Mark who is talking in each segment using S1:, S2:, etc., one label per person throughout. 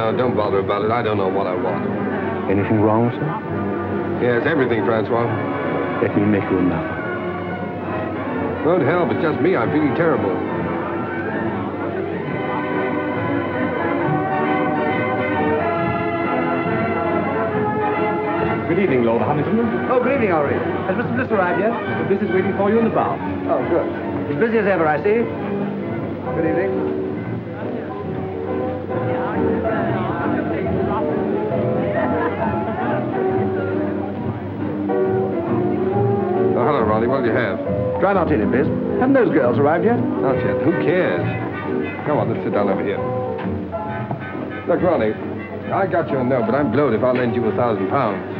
S1: no, don't bother about it. I don't know what I want.
S2: Anything wrong, sir?
S1: Yes, everything, Francois.
S2: Let me make you another.
S1: Good help, it's just me. I'm feeling terrible.
S2: Good evening, Lord Hamilton.
S3: Oh, good evening, Henri. Has Mr. Bliss arrived yet?
S2: Mr. Bliss is waiting for you in the bar.
S3: Oh, good. As busy as ever, I see. Good evening.
S1: Oh, hello, Ronnie. What'll you have?
S3: Dry martini, please. Haven't those girls arrived yet?
S1: Not yet. Who cares? Come on, let's sit down over here. Look, Ronnie, I got your note, but I'm blowed if I'll lend you £1,000.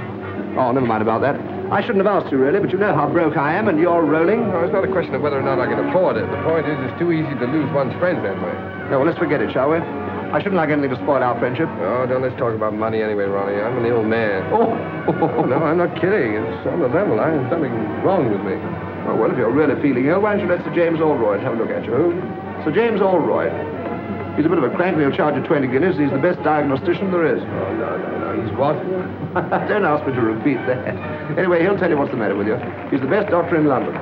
S3: Oh, never mind about that. I shouldn't have asked you, really, but you know how broke I am, and you're rolling.
S1: No, it's not a question of whether or not I can afford it. The point is, it's too easy to lose one's friends that way.
S3: No, well, let's forget it, shall we? I shouldn't like anything to spoil our friendship.
S1: Oh, don't let's talk about money anyway, Ronnie. I'm an ill man.
S3: Oh!
S1: Oh, no, I'm not kidding. It's on the level. There's something wrong with me.
S3: Oh, well, if you're really feeling ill, why don't you let Sir James Allroyd have a look at you? Who? Sir James Allroyd. He's a bit of a crank, and he'll charge you 20 guineas. He's the best diagnostician there is.
S1: Oh, no. He's what?
S3: Don't ask me to repeat that. Anyway, he'll tell you what's the matter with you. He's the best doctor in London.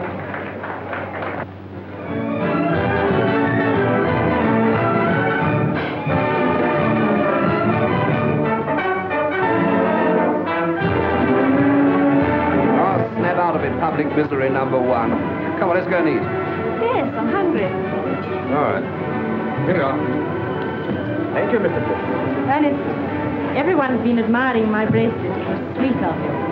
S3: Oh, snap out of it, public misery number one. Come on, let's go and eat.
S4: Yes, I'm hungry.
S1: All right. Here you are.
S3: Thank you, Mr. Bliss.
S4: Ernest, everyone's been admiring my bracelet. It was sweet of you.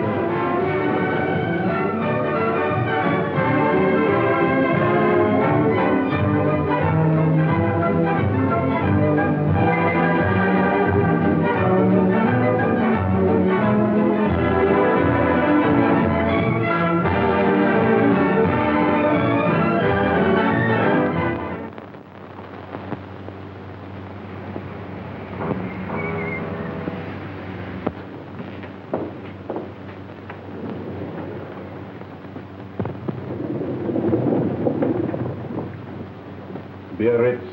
S5: Biarritz.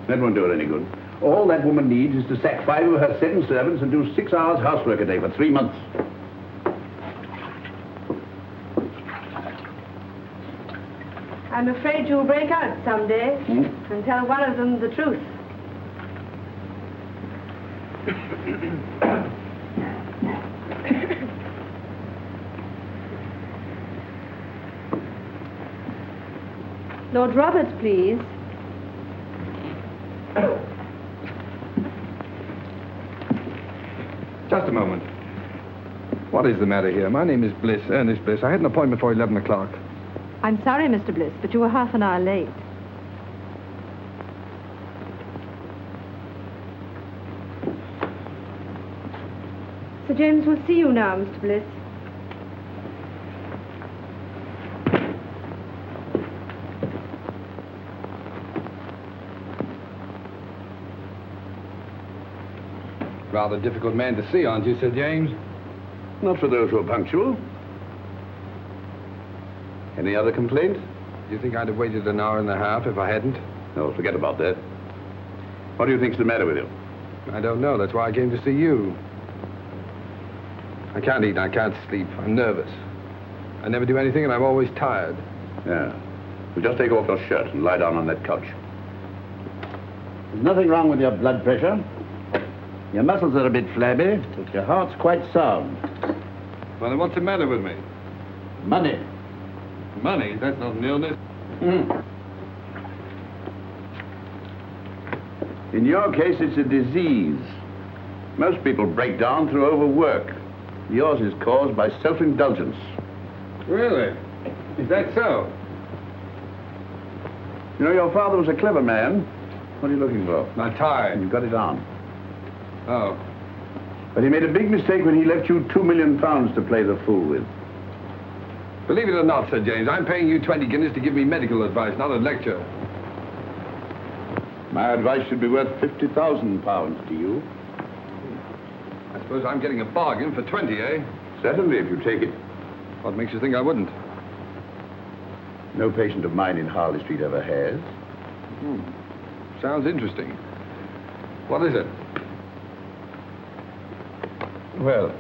S5: That won't do her any good. All that woman needs is to sack 5 of her 7 servants and do 6 hours housework a day for 3 months.
S4: I'm afraid you'll break out someday and tell one of them the truth. Lord Robert, please.
S1: Just a moment. What is the matter here? My name is Bliss, Ernest Bliss. I had an appointment for 11 o'clock.
S4: I'm sorry, Mr. Bliss, but you were half an hour late. Sir James will see you now, Mr. Bliss.
S1: Rather difficult man to see, aren't you, Sir James?
S5: Not for those who are punctual. Any other complaint?
S1: Do you think I'd have waited an hour and a half if I hadn't?
S5: No, forget about that. What do you think's the matter with you?
S1: I don't know. That's why I came to see you. I can't eat, I can't sleep. I'm nervous. I never do anything, and I'm always tired.
S5: Yeah. Well, just take off your shirt and lie down on that couch. There's nothing wrong with your blood pressure. Your muscles are a bit flabby, but your heart's quite sound.
S1: Well, then what's the matter with me?
S5: Money.
S1: Money? That's not an illness.
S5: In your case, it's a disease. Most people break down through overwork. Yours is caused by self-indulgence.
S1: Really? Is that so?
S5: You know, your father was a clever man. What are you looking for?
S1: My tie.
S5: You've got it on.
S1: Oh.
S5: But he made a big mistake when he left you £2 million to play the fool with.
S1: Believe it or not, Sir James, I'm paying you 20 guineas to give me medical advice, not a lecture.
S5: My advice should be worth £50,000 to you.
S1: I suppose I'm getting a bargain for 20, eh?
S5: Certainly, if you take it.
S1: What makes you think I wouldn't?
S5: No patient of mine in Harley Street ever has.
S1: Sounds interesting. What is it?
S5: Well,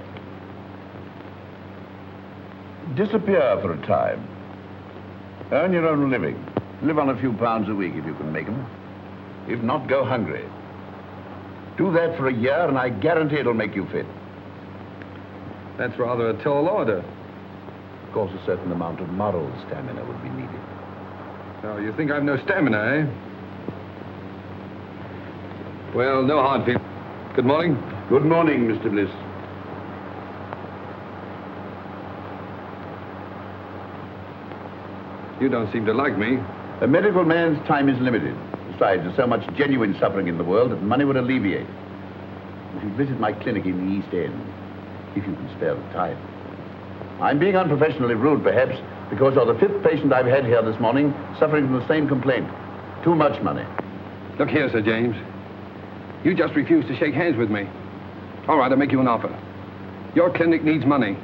S5: disappear for a time. Earn your own living. Live on a few pounds a week if you can make them. If not, go hungry. Do that for a year and I guarantee it'll make you fit.
S1: That's rather a tall order.
S5: Of course, a certain amount of moral stamina would be needed.
S1: So you think I've no stamina, eh? Well, no hard feelings. Good morning.
S5: Good morning, Mr. Bliss.
S1: You don't seem to like me.
S5: A medical man's time is limited. Besides, there's so much genuine suffering in the world that money would alleviate. If you visit my clinic in the East End, if you can spare the time. I'm being unprofessionally rude, perhaps, because you're the fifth patient I've had here this morning suffering from the same complaint. Too much money.
S1: Look here, Sir James. You just refused to shake hands with me. All right, I'll make you an offer. Your clinic needs money.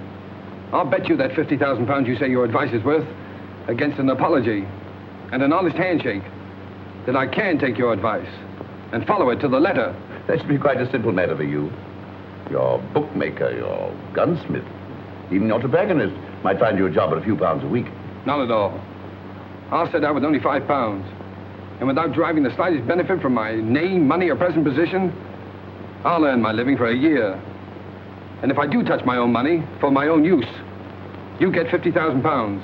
S1: I'll bet you that £50,000 you say your advice is worth against an apology and an honest handshake that I can take your advice and follow it to the letter.
S5: That should be quite a simple matter for you. Your bookmaker, your gunsmith, even your tobacconist might find you a job at a few pounds a week.
S1: Not at all. I'll set out with only £5. And without deriving the slightest benefit from my name, money, or present position, I'll earn my living for a year. And if I do touch my own money for my own use, you get £50,000.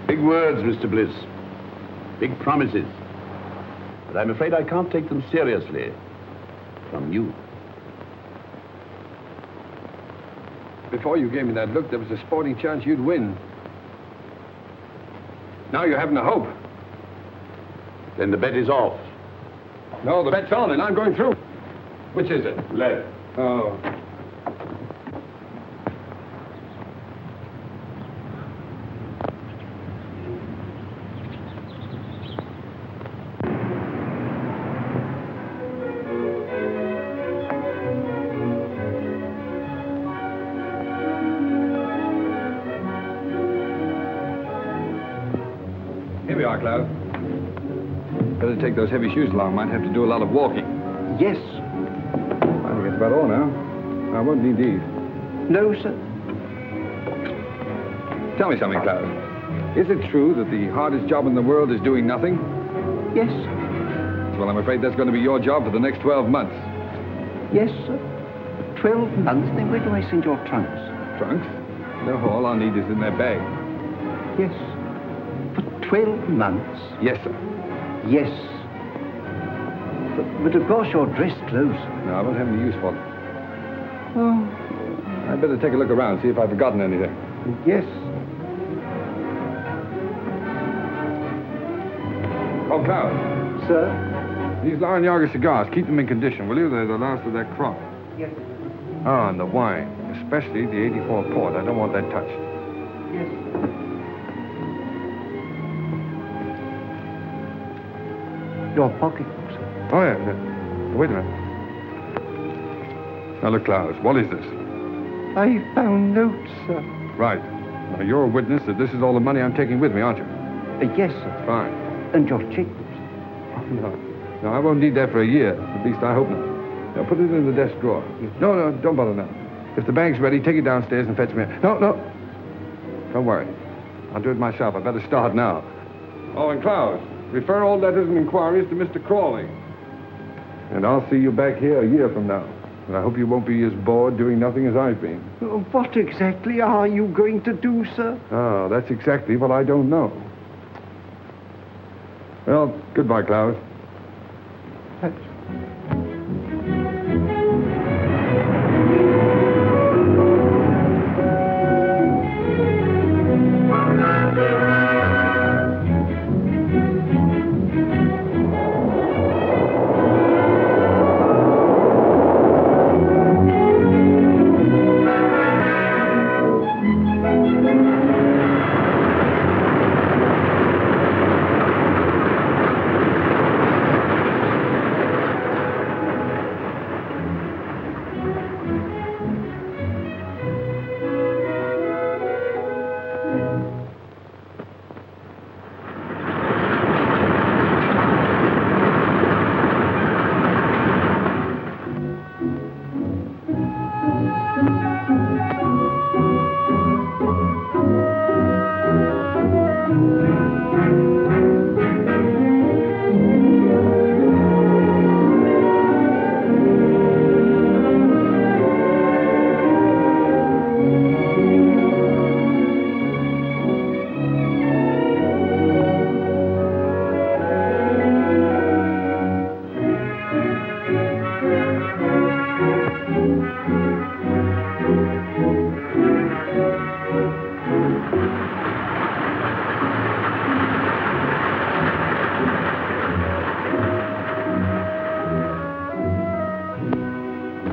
S5: Big words, Mr. Bliss. Big promises. But I'm afraid I can't take them seriously. From you.
S1: Before you gave me that look, there was a sporting chance you'd win. Now you haven't a hope.
S5: Then the bet is off.
S1: No, the bet's on, and I'm going through. Which is it?
S5: Left.
S1: Oh. Here we are, Cloud. Better take those heavy shoes along. Might have to do a lot of walking.
S2: Yes.
S1: I think that's about all now. I won't need these.
S2: No, sir.
S1: Tell me something, Cloud. Is it true that the hardest job in the world is doing nothing?
S2: Yes.
S1: Well, I'm afraid that's going to be your job for the next 12 months.
S2: Yes, sir. 12 months? Then where do I send your trunks?
S1: Trunks? No, all I need is in their bag.
S2: Yes. For 12 months?
S1: Yes, sir.
S2: Yes. But of course you're dressed clothes.
S1: No, I won't have any use for them.
S2: Oh.
S1: I'd better take a look around, see if I've forgotten anything.
S2: Yes.
S1: Oh, Cloud.
S2: Sir?
S1: These Larinaga cigars, keep them in condition, will you? They're the last of that crop.
S2: Yes.
S1: Oh, and the wine, especially the 84 port. I don't want that touched.
S2: Yes. Your pocketbook, sir.
S1: Oh, yeah. Wait a minute. Now, look, Cloud, what is this?
S2: I found notes, sir.
S1: Right. Now, you're a witness that this is all the money I'm taking with me, aren't you?
S2: Yes, sir.
S1: Fine.
S2: And your checkbooks.
S1: Oh, no. No, I won't need that for a year. At least I hope not. Now, put it in the desk drawer.
S2: Yes.
S1: No, don't bother now. If the bag's ready, take it downstairs and fetch me. No. Don't worry. I'll do it myself. I better start now. Oh, and Cloud, refer all letters and inquiries to Mr. Crawley. And I'll see you back here a year from now. And I hope you won't be as bored doing nothing as I've been.
S2: What exactly are you going to do, sir?
S1: Oh, that's exactly what I don't know. Well, goodbye, Cloud.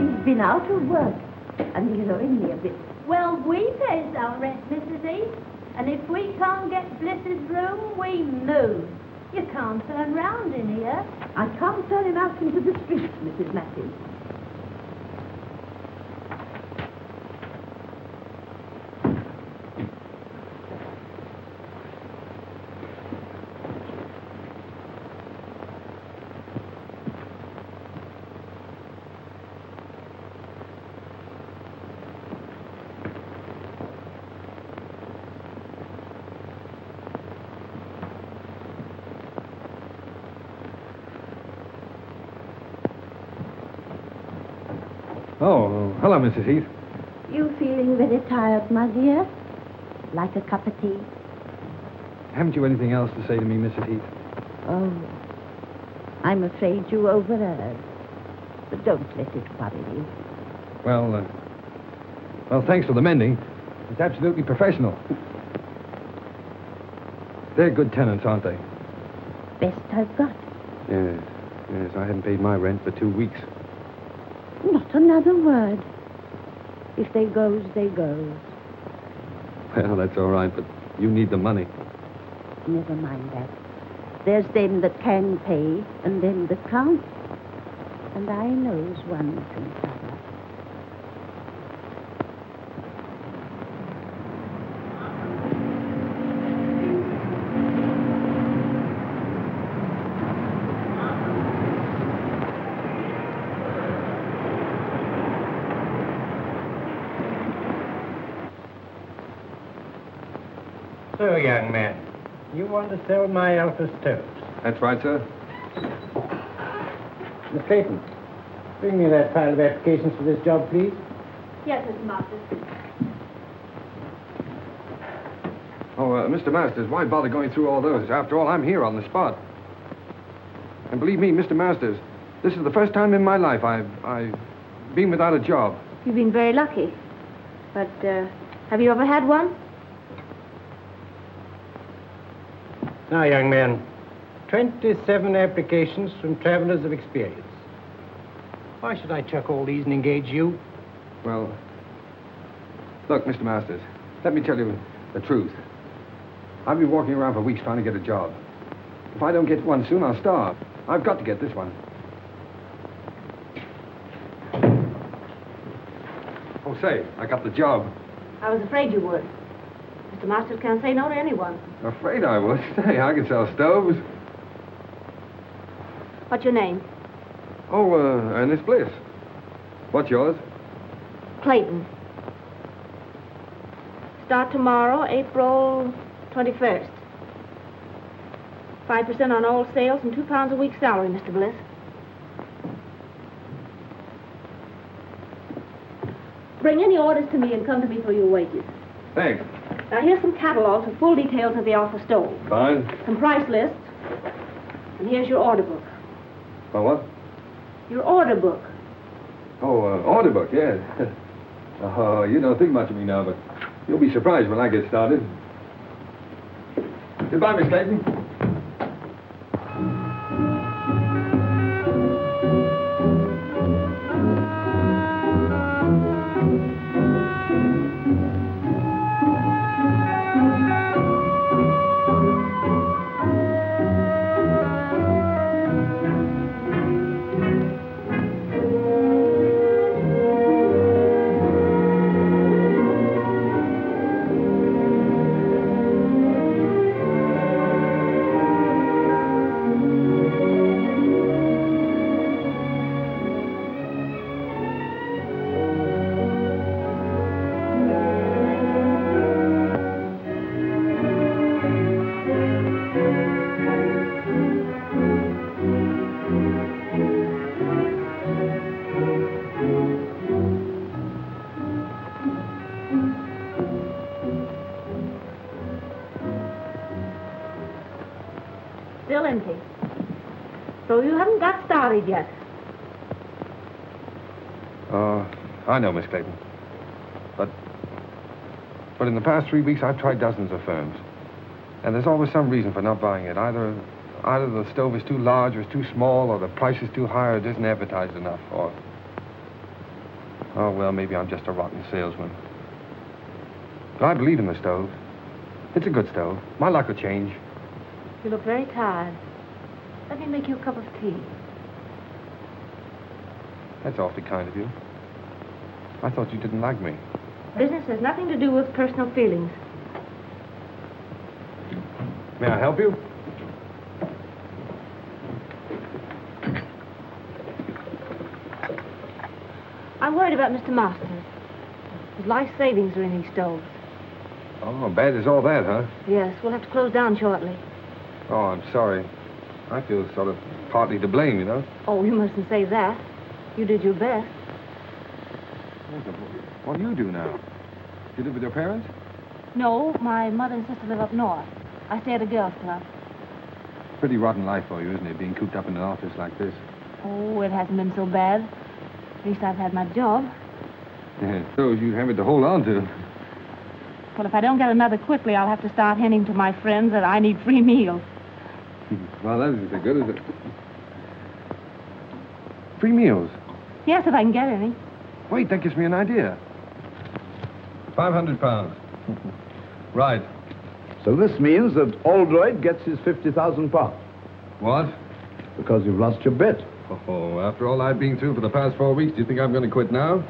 S6: He's been out of work, and he's owing me a bit.
S7: Well, we pays our rent, Mrs. East. And if we can't get Bliss's room, we move. You can't turn round in here.
S6: I can't turn him out into the street, Mrs. Matthews.
S1: Oh, hello, Mrs. Heath.
S6: You feeling very tired, my dear? Like a cup of tea?
S1: Haven't you anything else to say to me, Mrs. Heath?
S6: Oh, I'm afraid you overheard. But don't let it worry you.
S1: Well, thanks for the mending. It's absolutely professional. They're good tenants, aren't they?
S6: Best I've got.
S1: Yes, I haven't paid my rent for 2 weeks.
S6: Not another word. If they goes, they goes.
S1: Well, that's all right, but you need the money.
S6: Never mind that. There's them that can pay and them that can't. And I knows one from t'other.
S8: So, young man, you want to sell my alpha stoves?
S1: That's right, sir.
S8: Miss Clayton, bring me that pile of applications for this job, please.
S4: Yes, Mr. Masters.
S1: Oh, Mr. Masters, why bother going through all those? After all, I'm here on the spot. And believe me, Mr. Masters, this is the first time in my life I've been without a job.
S4: You've been very lucky. But, have you ever had one?
S8: Now, young man, 27 applications from travelers of experience. Why should I chuck all these and engage you?
S1: Well, look, Mr. Masters, let me tell you the truth. I've been walking around for weeks trying to get a job. If I don't get one soon, I'll starve. I've got to get this one. Oh, say, I got the job.
S4: I was afraid you would. Mr. Masters can't say no to anyone.
S1: Afraid I would. Say, I can sell stoves.
S4: What's your name?
S1: Oh, Ernest Bliss. What's yours?
S4: Clayton. Start tomorrow, April 21st. 5% on all sales and £2 a week salary, Mr. Bliss. Bring any orders to me and come to me for your wages.
S1: Thanks.
S4: Now, here's some catalogs with full details of the alpha stove.
S1: Fine.
S4: Some price lists. And here's your order book.
S1: Oh, what?
S4: Your order book.
S1: Oh, order book, yes. Oh, you don't think much of me now, but you'll be surprised when I get started. Goodbye, Miss Clayton.
S4: Still empty. So you haven't got started yet.
S1: I know, Miss Clayton. But in the past 3 weeks, I've tried dozens of firms. And there's always some reason for not buying it. Either the stove is too large or it's too small, or the price is too high or it isn't advertised enough, or Oh, well, maybe I'm just a rotten salesman. But I believe in the stove. It's a good stove. My luck will change.
S9: You look very tired. Let me make you a cup of tea.
S1: That's awfully kind of you. I thought you didn't like me.
S9: Business has nothing to do with personal feelings.
S1: May I help you?
S9: I'm worried about Mr. Masters. His life savings are in these stoves.
S1: Oh, bad as all that, huh?
S9: Yes, we'll have to close down shortly.
S1: Oh, I'm sorry. I feel sort of partly to blame, you know.
S9: Oh, you mustn't say that. You did your best.
S1: What do you do now? Do you live with your parents?
S9: No, my mother and sister live up north. I stay at a girls' club.
S1: Pretty rotten life for you, isn't it, being cooped up in an office like this?
S9: Oh, it hasn't been so bad. At least I've had my job.
S1: Yeah, so you have it to hold on to.
S9: Well, if I don't get another quickly, I'll have to start hinting to my friends that I need free meals.
S1: Well, that isn't so good, is it? Free meals?
S9: Yes, if I can get any.
S1: Wait, that gives me an idea. £500. Right.
S5: So this means that Aldroyd gets his £50,000.
S1: What?
S5: Because you've lost your bet.
S1: Oh, after all I've been through for the past 4 weeks, do you think I'm going to quit now?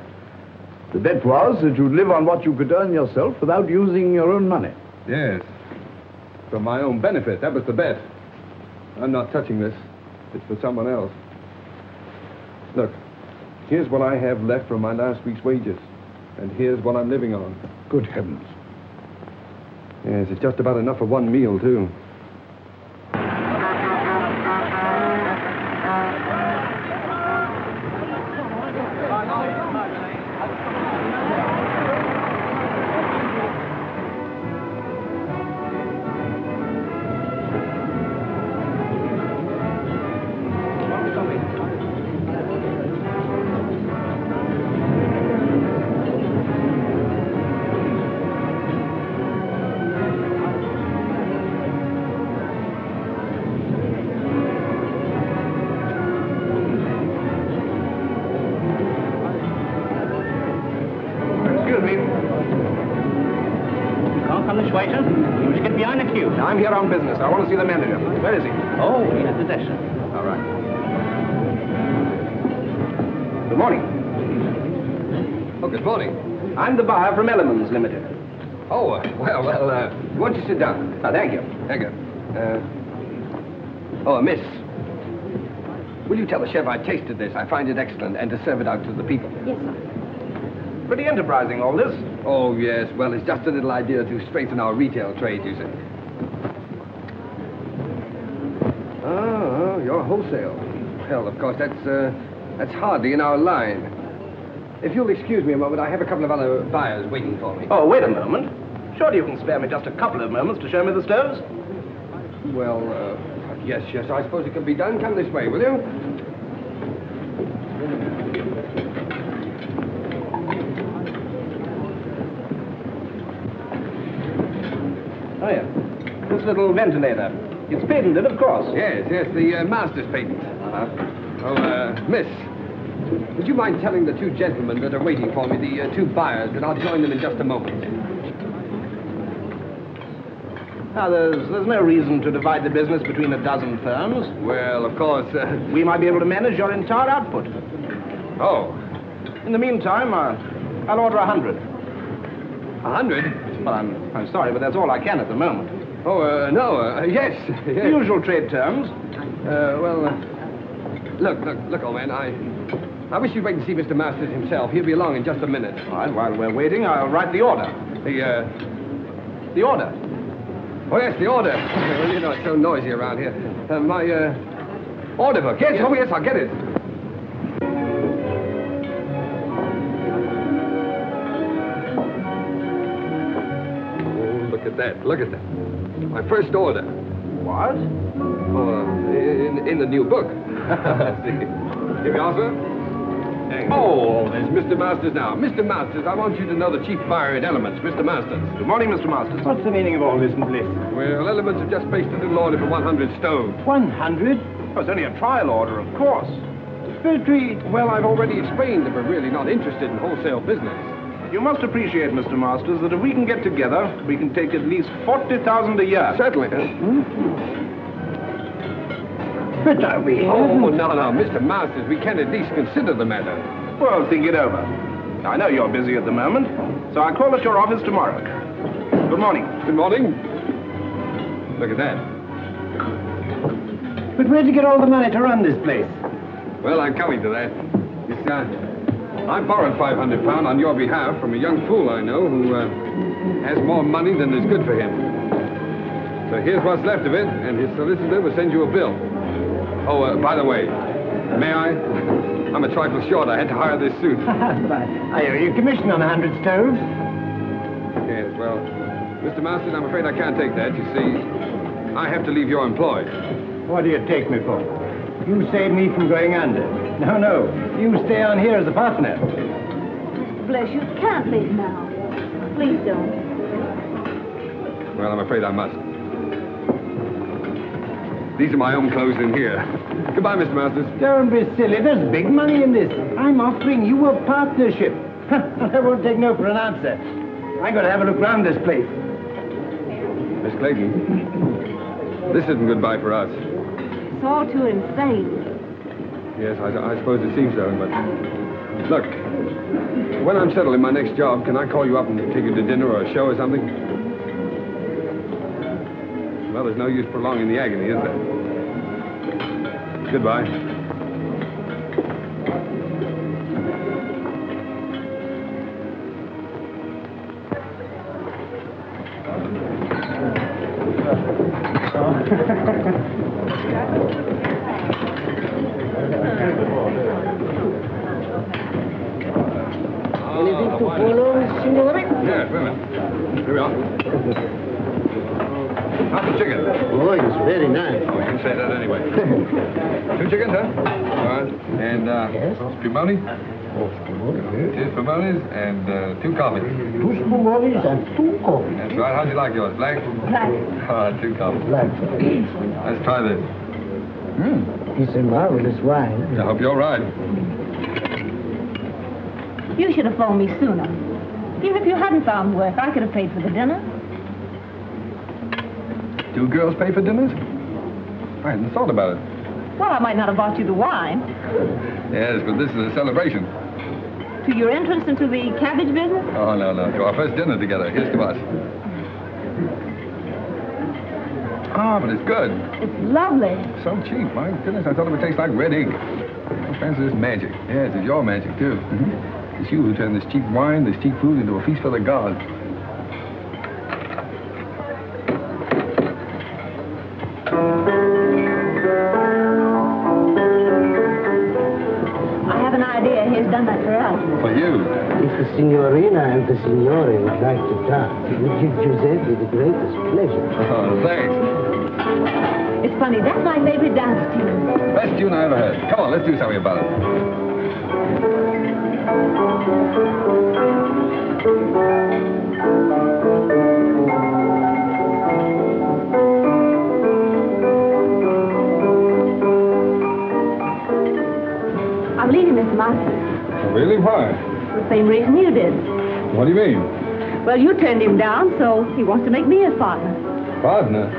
S5: The bet was that you'd live on what you could earn yourself without using your own money.
S1: Yes. For my own benefit. That was the bet. I'm not touching this. It's for someone else. Look, here's what I have left from my last week's wages. And here's what I'm living on.
S5: Good heavens.
S1: Yes, it's just about enough for one meal, too.
S3: I'm here on business. I want to see the manager. Where is he?
S2: Oh, he's at the desk, sir.
S3: All right. Good morning.
S1: Oh, good morning.
S3: I'm the buyer from Elements Limited.
S1: Oh, well, why don't you sit down?
S3: Oh, thank you.
S1: Thank you. Miss. Will you tell the chef I tasted this? I find it excellent, and to serve it out to the people.
S9: Yes, sir.
S3: Pretty enterprising, all this.
S1: Oh, yes. Well, it's just a little idea to strengthen our retail trade, you see. Oh, you're wholesale. Well, of course, that's hardly in our line. If you'll excuse me a moment, I have a couple of other buyers waiting for me.
S3: Oh, wait a moment. Surely you can spare me just a couple of moments to show me the stoves?
S1: Well, yes, I suppose it can be done. Come this way, will you?
S3: Oh, yeah. This little ventilator. It's patented, of course.
S1: Yes, the master's patent. Miss, would you mind telling the two gentlemen that are waiting for me, the two buyers, that I'll join them in just a moment?
S3: Now, there's no reason to divide the business between a dozen firms.
S1: Well, of course,
S3: we might be able to manage your entire output.
S1: Oh.
S3: In the meantime, I'll order 100.
S1: 100?
S3: Well, I'm sorry, but that's all I can at the moment.
S1: Oh, no, yes.
S3: The usual trade terms.
S1: Look, old man, I wish you'd wait and see Mr. Masters himself. He'll be along in just a minute.
S3: All right, while we're waiting, I'll write the order. The order?
S1: Oh, yes, the order. Well, you know, it's so noisy around here. My order book. Yes, oh, yes, I'll get it. Oh, look at that. My first order.
S3: What?
S1: Oh, in the new book. Here we are, sir. Oh, there's Mr. Masters now. Mr. Masters, I want you to know the chief buyer at Elements, Mr. Masters.
S3: Good morning, Mr. Masters.
S8: What's the meaning of all this, Bliss?
S1: Well, Elements have just placed a little order for 100 stoves.
S8: 100?
S3: Oh, it's only a trial order, of course.
S8: Filtry.
S1: Well, I've already explained that we're really not interested in wholesale business.
S3: You must appreciate, Mr. Masters, that if we can get together, we can take at least 40,000 a year.
S1: Certainly.
S8: But are we?
S1: Oh, no, Mr. Masters, we can at least consider the matter.
S3: Well, think it over. I know you're busy at the moment, so I'll call at your office tomorrow. Good morning.
S1: Good morning. Look at that.
S8: But where'd you get all the money to run this place?
S1: Well, I'm coming to that. I borrowed £500 on your behalf from a young fool I know who has more money than is good for him. So here's what's left of it, and his solicitor will send you a bill. Oh, by the way, may I? I'm a trifle short. I had to hire this suit.
S8: I owe you commission on 100 stoves.
S1: Yes, well, Mr. Masters, I'm afraid I can't take that. You see, I have to leave your employ.
S8: What do you take me for? You saved me from going under. No, you stay on here as a partner.
S7: Mr. Bliss, you can't leave now. Please don't.
S1: Well, I'm afraid I must. These are my own clothes in here. Goodbye, Mr. Masters.
S8: Don't be silly. There's big money in this. I'm offering you a partnership. I won't take no for an answer. I'm going to have a look round this place.
S1: Miss Clayton, this isn't goodbye for us.
S9: It's all too insane.
S1: Yes, I suppose it seems so, but... Look, when I'm settled in my next job, can I call you up and take you to dinner or a show or something? Well, there's no use prolonging the agony, is there? Goodbye.
S8: Anything to follow, signore?
S1: Yes, wait a minute. Here we are. How's the chicken?
S2: Oh, it's very nice.
S1: Oh, you can say that anyway. 2 chickens, huh? All right. And,
S2: Yes.
S1: spumoni?
S2: Oh, spumoni.
S1: 2 spumonis and 2 coffees.
S2: 2 spumonis and 2 coffees.
S1: That's right. How'd you like yours? Black?
S7: Black.
S1: All right, 2 coffees.
S2: Black.
S1: Let's try this.
S2: It's a marvelous wine.
S1: I hope you're right.
S9: You should have phoned me sooner. Even if you hadn't found work, I could have paid for the dinner.
S1: 2 girls pay for dinners? I hadn't thought about it.
S9: Well, I might not have bought you the wine.
S1: Yes, but this is a celebration.
S9: To your entrance into the cabbage business?
S1: Oh, no. To our first dinner together. Here's to us. Ah, but it's good.
S9: It's lovely.
S1: So cheap. My goodness, I thought it would taste like red ink. Oh, Francis, this magic. Yes, it's your magic, too. It's you who turned this cheap wine, this cheap food into a feast for the gods.
S9: I have an idea. He's done that for us.
S1: For you.
S2: If the signorina and the signore would like to dance, it would give Giuseppe the greatest pleasure.
S1: Oh, thanks.
S9: It's funny. That's my favorite dance tune.
S1: Best tune I ever heard. Come on, let's do something about it.
S9: I'm leaving Mr. Masters.
S1: Really? Why?
S9: The same reason you did.
S1: What do you mean?
S9: Well, you turned him down, so he wants to make me his partner.
S1: Partner?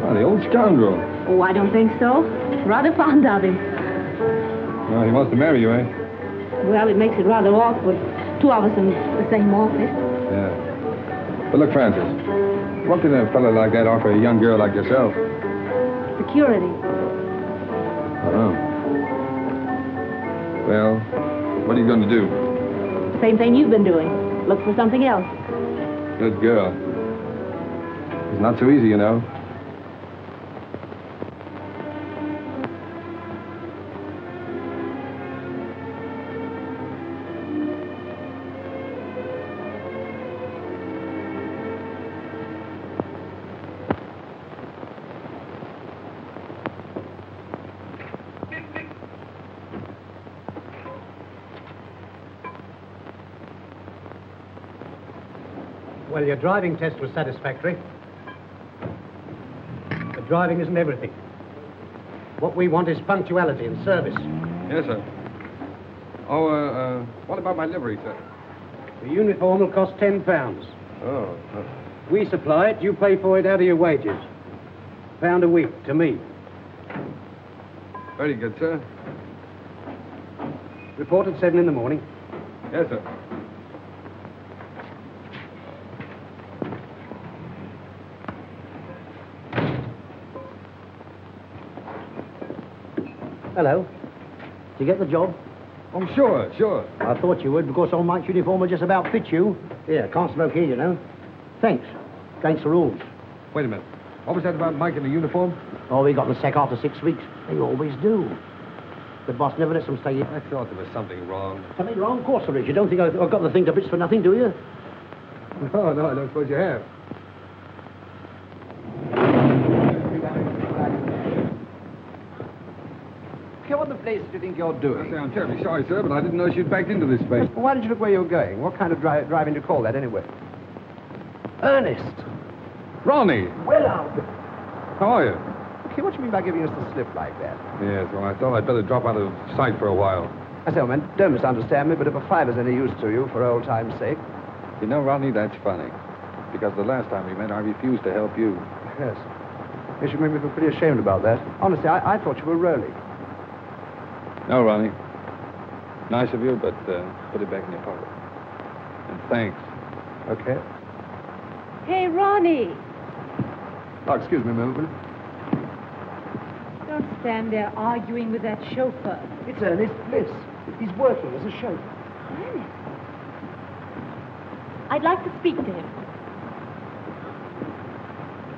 S1: Oh, the old scoundrel.
S9: Oh, I don't think so. Rather fond of him.
S1: Well, he wants to marry you, eh?
S9: Well, it makes it rather awkward. 2 of us in the same office.
S1: Yeah. But look, Francis, what can a fellow like that offer a young girl like yourself?
S9: Security.
S1: Oh. Well, what are you going to do?
S9: Same thing you've been doing. Look for something else.
S1: Good girl. It's not so easy, you know.
S8: Well, your driving test was satisfactory. But driving isn't everything. What we want is punctuality and service.
S1: Yes, sir. Oh, what about my livery, sir?
S8: The uniform will cost £10.
S1: Oh.
S8: We supply it, you pay for it out of your wages. £1 a week to me.
S1: Very good, sir.
S8: Report at 7 in the morning.
S1: Yes, sir.
S2: Hello. Did you get the job?
S1: Oh, sure.
S2: I thought you would, because old Mike's uniform will just about fit you. Yeah, can't smoke here, you know. Thanks. Against the rules.
S1: Wait a minute. What was that about Mike in the uniform?
S2: Oh, we got the sack after 6 weeks. They always do. The boss never lets them stay here.
S1: I thought there was something wrong.
S2: Something wrong? Of course there is. You don't think I've got the thing to bits for nothing, do you?
S1: No, I don't suppose you have.
S3: Okay, what the place do you think you're doing?
S1: I say, I'm terribly sorry, sir, but I didn't know she'd backed into this space.
S3: Well, why did you look where you were going? What kind of driving do you call that, anyway?
S2: Ernest!
S1: Ronnie!
S2: Well out!
S1: How are you?
S3: Okay, what do you mean by giving us the slip like that?
S1: Yes, well, I thought I'd better drop out of sight for a while.
S3: I say, man, don't misunderstand me, but if a fiver's any use to you, for old time's sake.
S1: You know, Ronnie, that's funny. Because the last time we met, I refused to help you.
S3: Yes. Yes, you made me feel pretty ashamed about that. Honestly, I thought you were rolling.
S1: No, Ronnie. Nice of you, but put it back in your pocket. And thanks.
S3: Okay.
S9: Hey, Ronnie.
S3: Oh, excuse me a moment.
S9: Don't stand there arguing with that chauffeur.
S2: It's Ernest Bliss. He's working as a chauffeur.
S9: Ernest. I'd like to speak to him.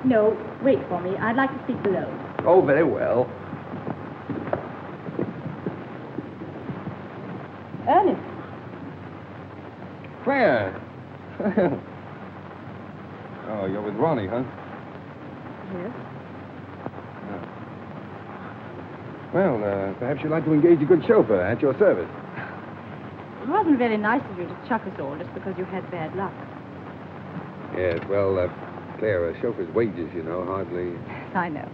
S9: No, wait for me. I'd like to speak below.
S3: Oh, very well.
S9: Ernest.
S1: Claire! Oh, you're with Ronnie, huh?
S9: Yes.
S1: Well, perhaps you'd like to engage a good chauffeur at your service.
S9: It wasn't very nice of you to chuck us all just because you had bad luck.
S1: Yes, well, Claire, a chauffeur's wages, you know, hardly...
S9: I know.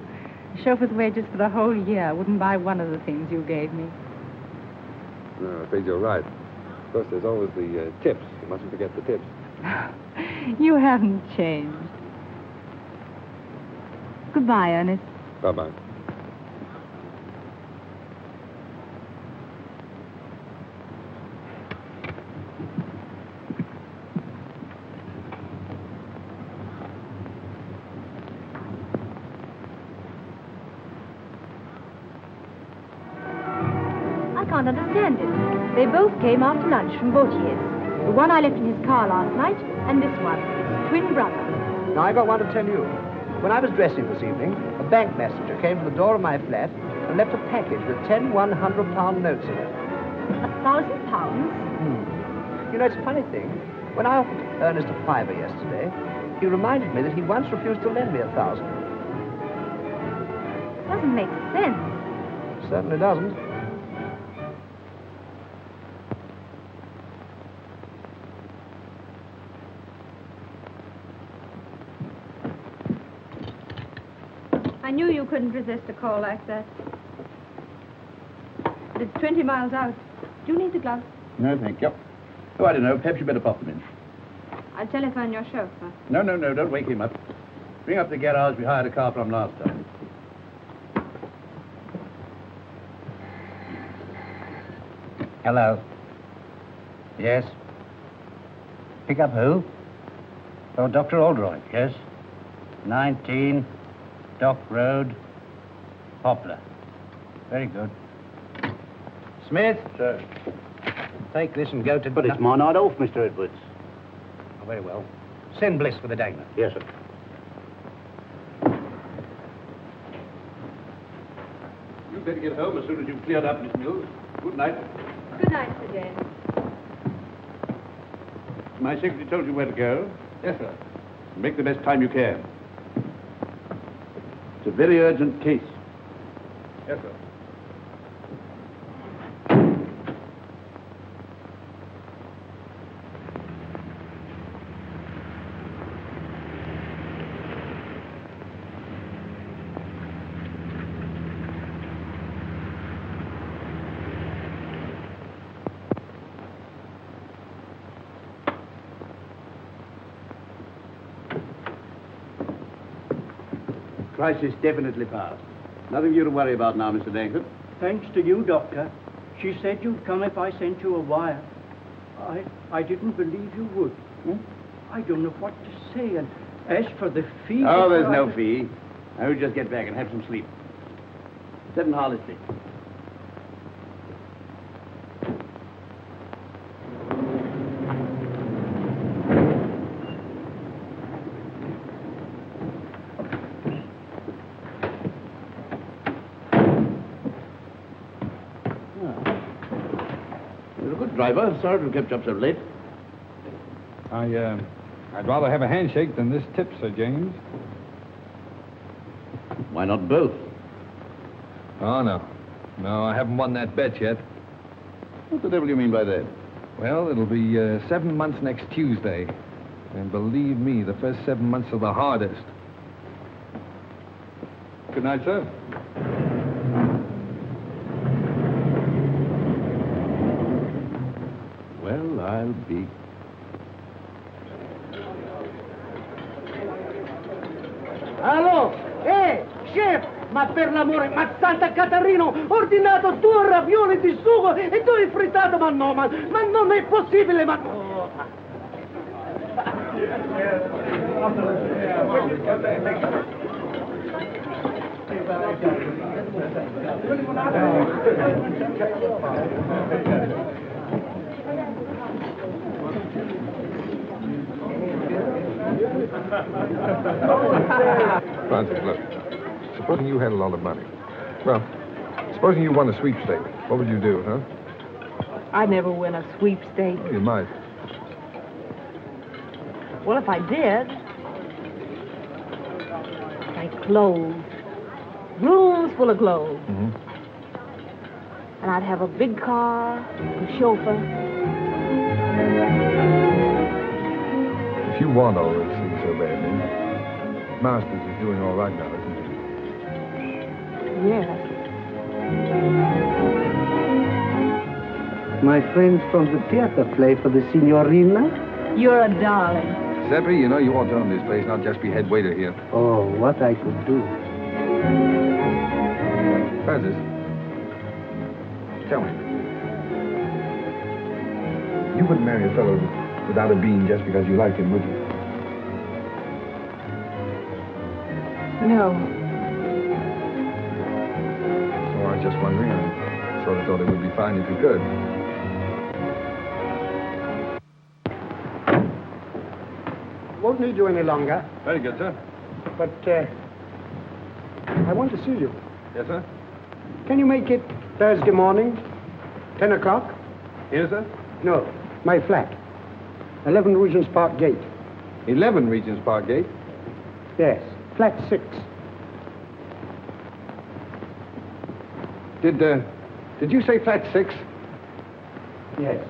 S9: A chauffeur's wages for the whole year wouldn't buy one of the things you gave me.
S1: No, I'm afraid you're right. Of course, there's always the tips. You mustn't forget the tips.
S9: You haven't changed. Goodbye, Ernest.
S1: Bye-bye.
S7: I can't understand it. They both came after lunch from Bautier's. The one I left in his car last night, and this one. It's twin brother.
S3: Now, I got one to tell you. When I was dressing this evening, a bank messenger came to the door of my flat and left a package with 10 £100 notes in it.
S7: £1,000?
S3: You know, it's a funny thing. When I offered Ernest a fiver yesterday, he reminded me that he once refused to lend me 1,000.
S7: Doesn't make sense.
S3: Certainly doesn't.
S4: I knew you couldn't resist a call like that. But it's 20 miles out. Do you need the gloves?
S5: No, thank you. Oh, I don't know. Perhaps you better pop them in.
S4: I'll telephone your chauffeur.
S5: No, don't wake him up. Bring up the garage we hired a car from last time.
S8: Hello. Yes? Pick up who? Oh, Dr. Oldroyd, yes? 19 Dock Road, Poplar. Very good. Smith?
S5: Sir.
S8: Take this and go to...
S2: But it's my night off, Mr. Edwards.
S8: Oh, very well. Send Bliss for the dagger.
S2: Yes, sir.
S5: You'd better get home as soon as you've cleared up, Miss Mills. Good night.
S4: Good night, Sir James.
S5: My secretary told you where to go.
S1: Yes, sir.
S5: Make the best time you can. It's a very urgent case.
S1: Yes, sir.
S5: Crisis definitely past. Nothing for you to worry about now, Mr. Dankford.
S2: Thanks to you, Doctor. She said you'd come if I sent you a wire. I didn't believe you would. I don't know what to say, and as for the fee...
S5: Oh, there's no fee. I will just get back and have some sleep. Sit in Harley. You're a good driver. Sorry to have kept you up so late.
S1: I'd rather have a handshake than this tip, Sir James.
S5: Why not both?
S1: Oh, no. No, I haven't won that bet yet.
S5: What the devil do you mean by that?
S1: Well, it'll be 7 months next Tuesday. And believe me, the first 7 months are the hardest. Good night, sir.
S5: Well, I'll be...
S2: Allo? Chef! Ma per l'amore, ma Santa Caterina, ho ordinato 2 ravioli di sugo e 2 frittato, ma no, ma non è possibile, ma... Oh.
S1: Francis, look. Supposing you had a lot of money. Well, supposing you won a sweepstake, what would you do, huh?
S9: I'd never win a sweepstake.
S1: Well, you might.
S9: Well, if I did, like clothes. Rooms full of clothes.
S1: Mm-hmm.
S9: And I'd have a big car, a chauffeur.
S1: If you want all those things so badly, Masters is doing all right now, isn't he?
S9: Yes.
S2: My friends from the theater play for the signorina?
S9: You're a darling.
S1: Seppi, you know you ought to own this place, not just be head waiter here.
S2: Oh, what I could do.
S1: Francis, tell me. You wouldn't marry a fellow without a bean just because you liked him, would you?
S9: No.
S1: Oh, I was just wondering. I sort of thought it would be fine if you could.
S2: Won't need you any longer,
S1: Very good, sir.
S2: but I want to see you.
S1: Yes, sir?
S2: Can you make it Thursday morning, 10 o'clock?
S1: Here, sir?
S2: No, my flat. 11 Regent's Park Gate.
S1: 11 Regent's Park Gate.
S2: Yes, flat 6.
S1: Did you say flat 6?
S2: Yes.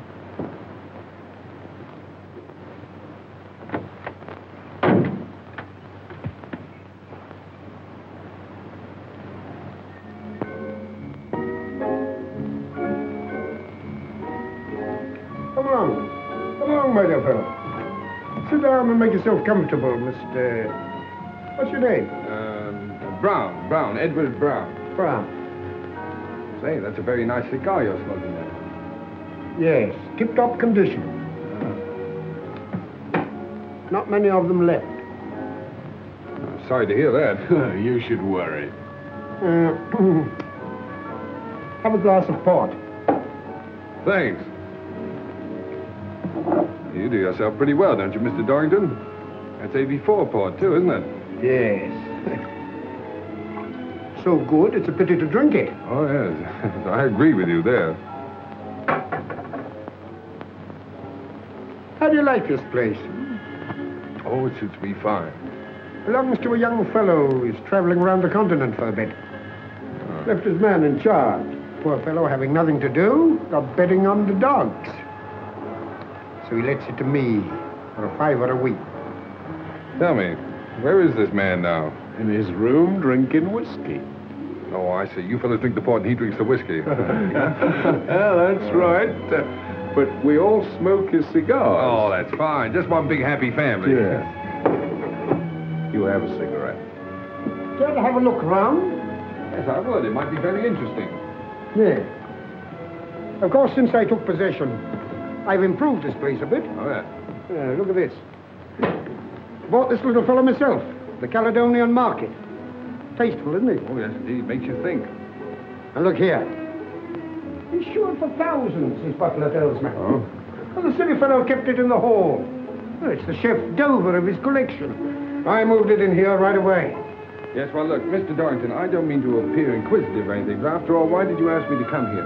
S3: Come along, my dear fellow. Sit down and make yourself comfortable, Mr... What's your name?
S1: Brown, Edward Brown.
S3: Brown.
S1: Say, that's a very nice cigar you're smoking there.
S3: Yes, tip-top condition. Not many of them left.
S1: I'm sorry to hear that.
S5: You should worry.
S3: Have a glass of port.
S1: Thanks. You do yourself pretty well, don't you, Mr. Dorrington? That's AB4 port, too, isn't it?
S3: Yes. So good, it's a pity to drink it.
S1: Oh, yes. I agree with you there.
S3: How do you like this place?
S1: Oh, it suits me fine.
S3: Belongs to a young fellow who's traveling around the continent for a bit. Left his man in charge. Poor fellow having nothing to do, got betting on the dogs. So he lets it to me for a $5 a week.
S1: Tell me, where is this man now?
S5: In his room, drinking whiskey.
S1: Oh, I see. You fellas drink the port and he drinks the whiskey.
S5: Yeah, that's right. But we all smoke his cigars.
S1: Oh, that's fine. Just one big happy family.
S5: Yeah. You have a cigarette.
S3: Care to have a look round?
S1: Yes, I would. It might be very interesting.
S3: Yeah. Of course, since I took possession, I've improved this place a bit.
S1: Oh, yeah.
S3: Look at this. Bought this little fellow myself, the Caledonian Market. Tasteful, isn't it?
S1: Oh, yes, indeed. Makes you think.
S3: And look here. He's sure for thousands, his butler tells me.
S1: Oh?
S3: Well, the silly fellow kept it in the hall. Well, it's the chef d'oeuvre of his collection. I moved it in here right away.
S1: Yes, well, look, Mr. Dorrington, I don't mean to appear inquisitive or anything, but after all, why did you ask me to come here?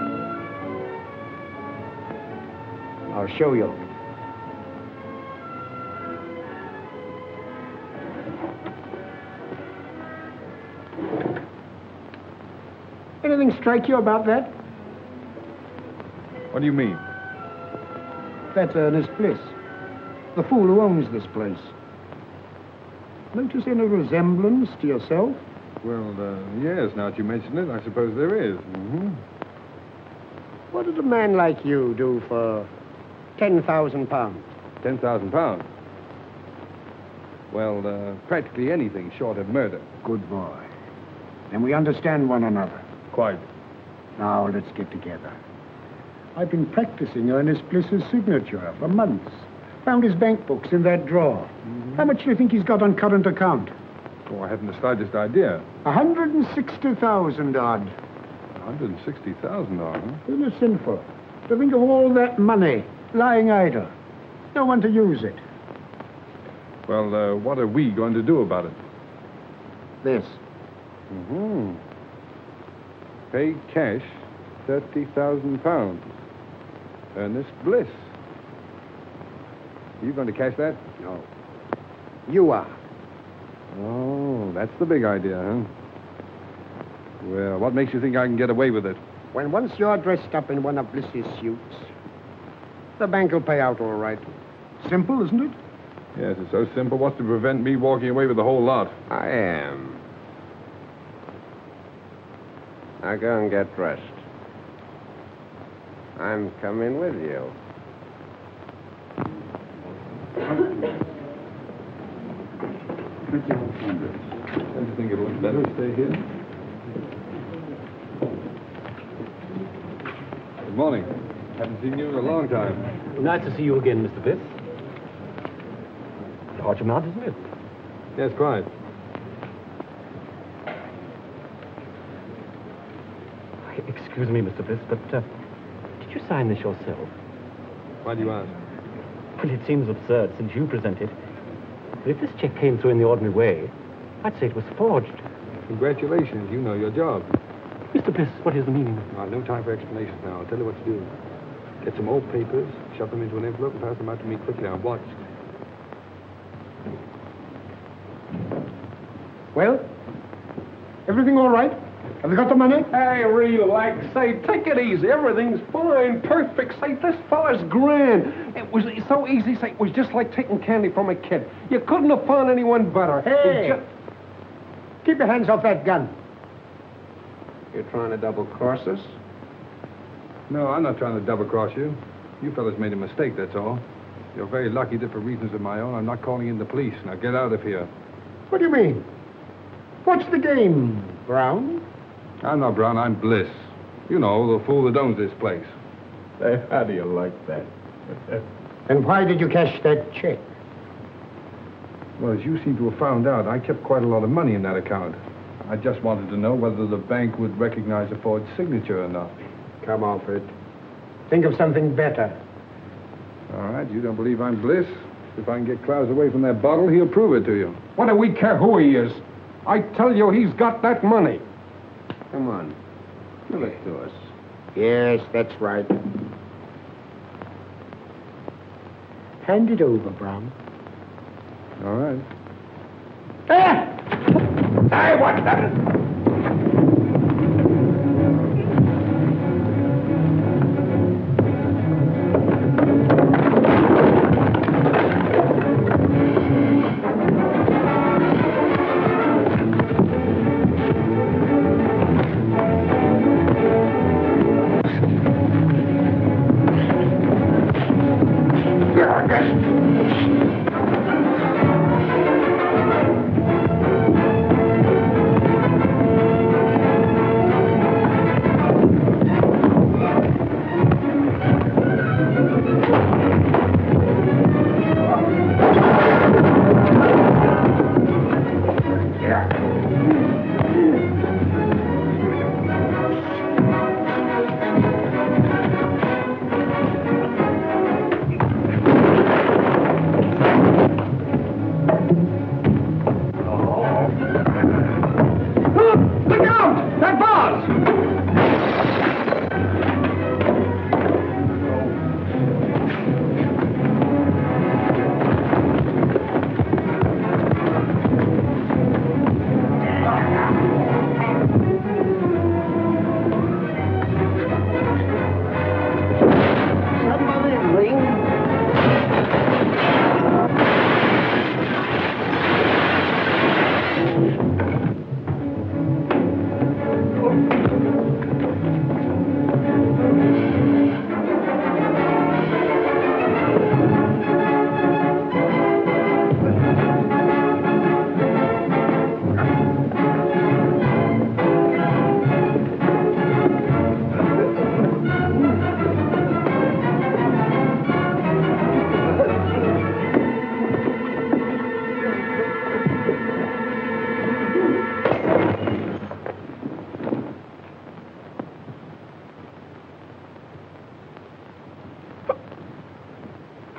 S3: I'll show you. Anything strike you about that?
S1: What do you mean?
S3: That's Ernest Bliss, the fool who owns this place. Notice any resemblance to yourself?
S1: Well, yes, now that you mention it, I suppose there is. Mm-hmm.
S3: What did a man like you do for £10,000?
S1: £10,000? Well, practically anything short of murder.
S3: Good boy. Then we understand one another.
S1: Quite.
S3: Now, let's get together. I've been practicing Ernest Bliss's signature for months. Found his bank books in that drawer. Mm-hmm. How much do you think he's got on current account?
S1: Oh, I haven't the slightest idea.
S3: 160,000 odd.
S1: 160,000 odd, huh?
S3: Isn't it sinful to think of all that money lying idle? No one to use it.
S1: Well, what are we going to do about it?
S3: This.
S1: Mm-hmm. Pay cash £30,000. Ernest Bliss. Are you going to cash that?
S3: No. You are.
S1: Oh, that's the big idea, huh? Well, what makes you think I can get away with it?
S3: When once you're dressed up in one of Bliss's suits, the bank will pay out all right. Simple, isn't it?
S1: Yes, it's so simple. What's to prevent me walking away with the whole lot?
S10: I am. Now go and get dressed. I'm coming with you.
S1: Don't you think it looks better to stay here? Good morning. Haven't seen you in a long time.
S11: Nice to see you again, Mr. Bliss. Large amount, isn't it?
S1: Yes, quite.
S11: Excuse me, Mr. Bliss, but did you sign this yourself?
S1: Why do you ask?
S11: Well, it seems absurd since you present it. But if this check came through in the ordinary way, I'd say it was forged.
S1: Congratulations. You know your job.
S11: Mr. Bliss, what is the meaning?
S1: I've no time for explanations now. I'll tell you what to do. Get some old papers, shove them into an envelope, and pass them out to me quickly. Now, watch.
S3: Well, everything all right? Have you got the money?
S2: Hey, relax. Say, take it easy. Everything's fine, perfect. Say, this fella's grand. It was so easy. Say, it was just like taking candy from a kid. You couldn't have found anyone better.
S3: Hey! Keep your hands off that gun.
S10: You're trying to double-cross us?
S1: No, I'm not trying to double-cross you. You fellas made a mistake, that's all. You're very lucky that for reasons of my own, I'm not calling in the police. Now, get out of here.
S3: What do you mean? What's the game, Brown?
S1: I'm not Brown, I'm Bliss. You know, the fool that owns this place.
S10: Hey, how do you like that?
S3: And why did you cash that check?
S1: Well, as you seem to have found out, I kept quite a lot of money in that account. I just wanted to know whether the bank would recognize a forged signature or not.
S3: Come off it. Think of something better.
S1: All right, you don't believe I'm Bliss? If I can get Klaus away from that bottle, he'll prove it to you.
S2: What do we care who he is? I tell you, he's got that money.
S10: Come on. Give it to us.
S3: Yes, that's right. Hand it over, Brown.
S1: All right.
S2: Hey, what's that?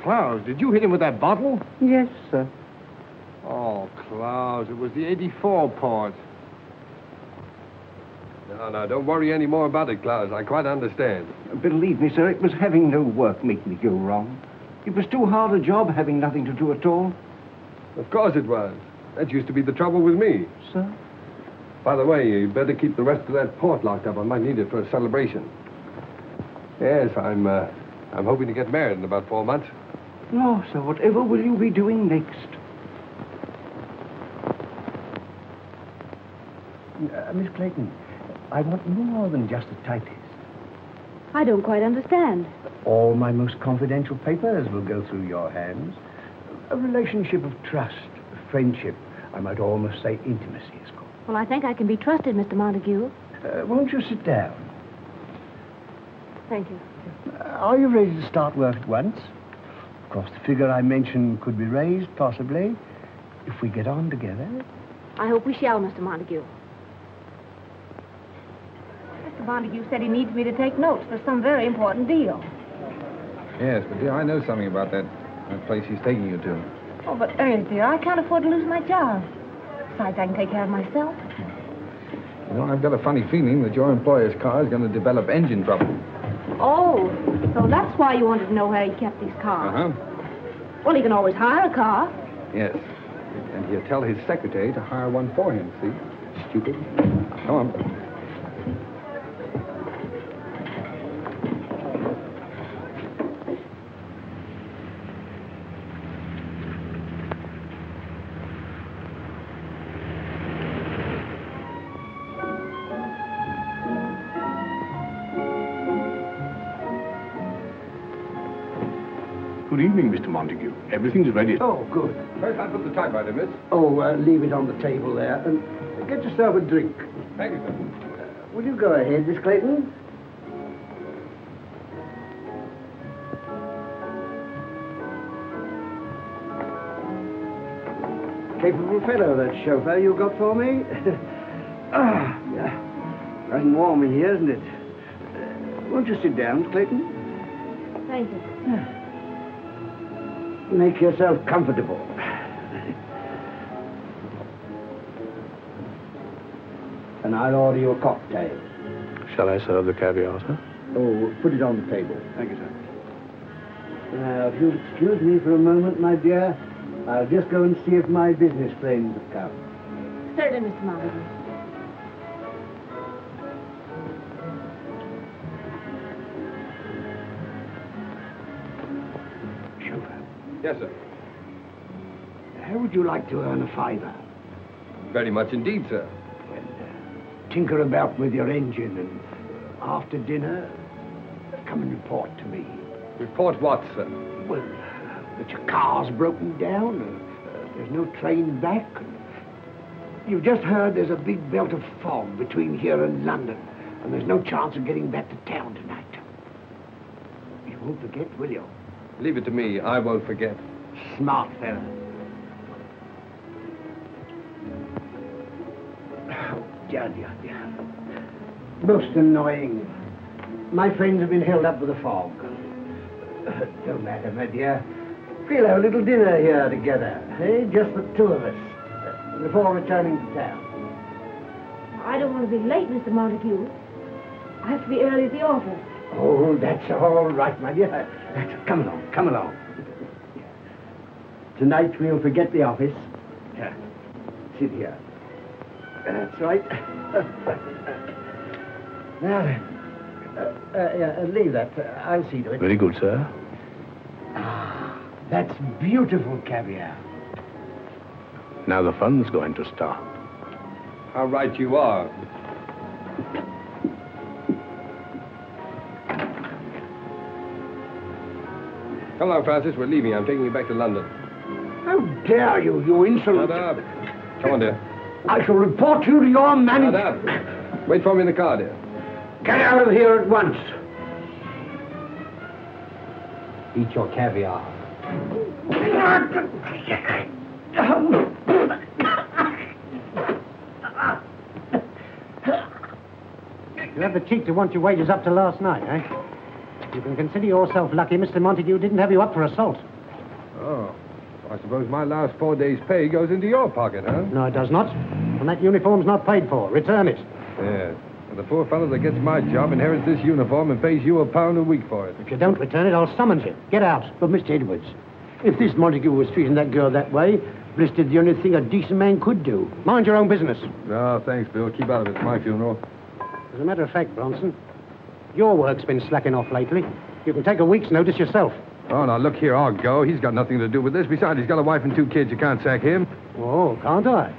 S3: Clowes, did you hit him with that bottle?
S2: Yes, sir.
S3: Oh, Clowes, it was the 84 port.
S1: No, don't worry any more about it, Klaus. I quite understand.
S2: Believe me, sir, it was having no work make me go wrong. It was too hard a job having nothing to do at all.
S1: Of course it was. That used to be the trouble with me.
S2: Sir?
S1: By the way, you'd better keep the rest of that port locked up. I might need it for a celebration. Yes, I'm hoping to get married in about 4 months.
S2: No, sir, whatever will you be doing next? Miss Clayton, I want more than just a typist.
S9: I don't quite understand.
S2: All my most confidential papers will go through your hands. A relationship of trust, friendship, I might almost say intimacy is called.
S9: Well, I think I can be trusted, Mr. Montague.
S2: Won't you sit down?
S9: Thank you.
S2: Are you ready to start work at once? Of course, the figure I mentioned could be raised, possibly, if we get on together.
S9: I hope we shall, Mr. Montague. Mr. Montague said he needs me to take notes for some very important deal.
S10: Yes, but dear, I know something about that place he's taking you to.
S9: Oh, but Ernest, dear, I can't afford to lose my job. Besides, I can take care of myself.
S10: You know, I've got a funny feeling that your employer's car is going to develop engine trouble.
S9: Oh, so that's why you wanted to know where he kept his car.
S10: Uh-huh.
S9: Well, he can always hire a car.
S10: Yes. And he'll tell his secretary to hire one for him, see? Stupid. Come on.
S3: Good evening, Mr. Montague. Everything's ready.
S2: Oh, good.
S1: First, I'll put the typewriter, miss.
S2: Oh, leave it on the table there. And get yourself a drink.
S1: Thank you, sir.
S2: Will you go ahead, Miss Clayton? Capable fellow, that chauffeur you got for me. Yeah. Nice and warm in here, isn't it? Won't you sit down, Clayton?
S9: Thank you.
S2: Make yourself comfortable. And I'll order you a cocktail.
S11: Shall I serve the caviar, sir?
S2: Oh, put it on the table.
S3: Thank you, sir.
S2: Now, if you'll excuse me for a moment, my dear, I'll just go and see if my business friends have come.
S9: Certainly, Mr. Montague.
S2: Chauffeur,
S1: Yes, sir.
S2: how would you like to earn a fiver?
S1: Very much indeed, sir.
S2: Well, tinker about with your engine, and after dinner, come and report to me.
S1: Report what, sir?
S2: Well, that your car's broken down, and there's no train back. And you've just heard there's a big belt of fog between here and London, and there's no chance of getting back to town tonight. You won't forget, will you?
S1: Leave it to me. I won't forget.
S2: Smart fella. Oh, dear. Most annoying. My friends have been held up with the fog. Don't matter, my dear. We'll have a little dinner here together, eh? Just the two of us, before returning to town.
S9: I don't want to be late, Mr. Montague. I have to be early at the office.
S2: Oh, that's all right, my dear. Come along. Tonight we'll forget the office. Sit here. That's right. Now then, leave that. I'll see to it.
S11: Very good, sir.
S2: Ah, that's beautiful caviar.
S11: Now the fun's going to start.
S1: How right you are. Come on, Francis. We're leaving. I'm taking you back to London.
S2: How dare you, you insolent...
S1: Shut up. Come on, dear.
S2: I shall report you to your manager.
S1: Shut up. Wait for me in the car, dear.
S2: Get out of here at once. Eat your caviar.
S8: You had the cheek to want your wages up to last night, eh? You can consider yourself lucky Mr. Montague didn't have you up for assault.
S1: Oh. I suppose my last 4 days' pay goes into your pocket, huh?
S2: No, it does not. And that uniform's not paid for. Return it.
S1: Yeah. And the poor fellow that gets my job inherits this uniform and pays you £1 a week for it.
S2: If you don't return it, I'll summons you. Get out.
S3: But, Mr. Edwards, if this Montague was treating that girl that way, Bliss did the only thing a decent man could do.
S2: Mind your own business.
S1: No, thanks, Bill. Keep out of it. It's my funeral.
S2: As a matter of fact, Bronson, your work's been slacking off lately. You can take a week's notice yourself.
S1: Oh, now, look here. I'll go. He's got nothing to do with this. Besides, he's got a wife and 2 kids. You can't sack him.
S2: Oh, can't I?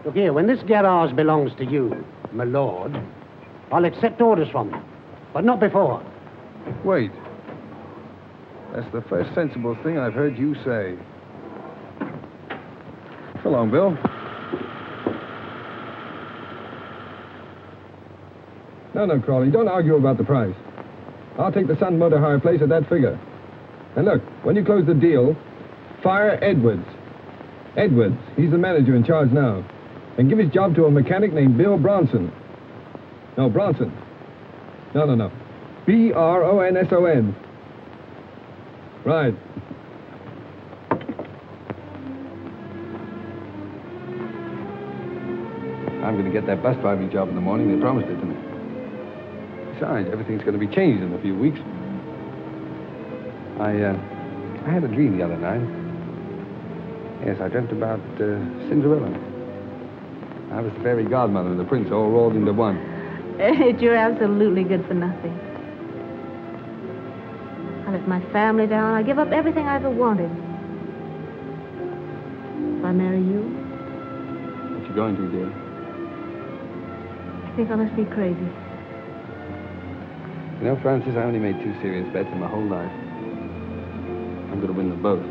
S2: Look here, when this garage belongs to you, my lord, I'll accept orders from you. But not before.
S1: Wait. That's the first sensible thing I've heard you say. So long, Bill. No, Crawley, don't argue about the price. I'll take the Sun Motor Hire place at that figure. And look, when you close the deal, fire Edwards. Edwards, he's the manager in charge now. And give his job to a mechanic named Bill Bronson. No, Bronson. No. B-R-O-N-S-O-N. Right. I'm going to get that bus driving job in the morning. They promised it to me. Besides, everything's going to be changed in a few weeks. I had a dream the other night. Yes, I dreamt about Cinderella. I was the fairy godmother and the prince all rolled into one.
S9: You're absolutely good for nothing. I let my family down. I give up everything I ever wanted. If I marry you?
S1: What you going to, dear?
S9: I think I must be crazy.
S1: You know, Francis, I only made 2 serious bets in my whole life. I'm going to win them both.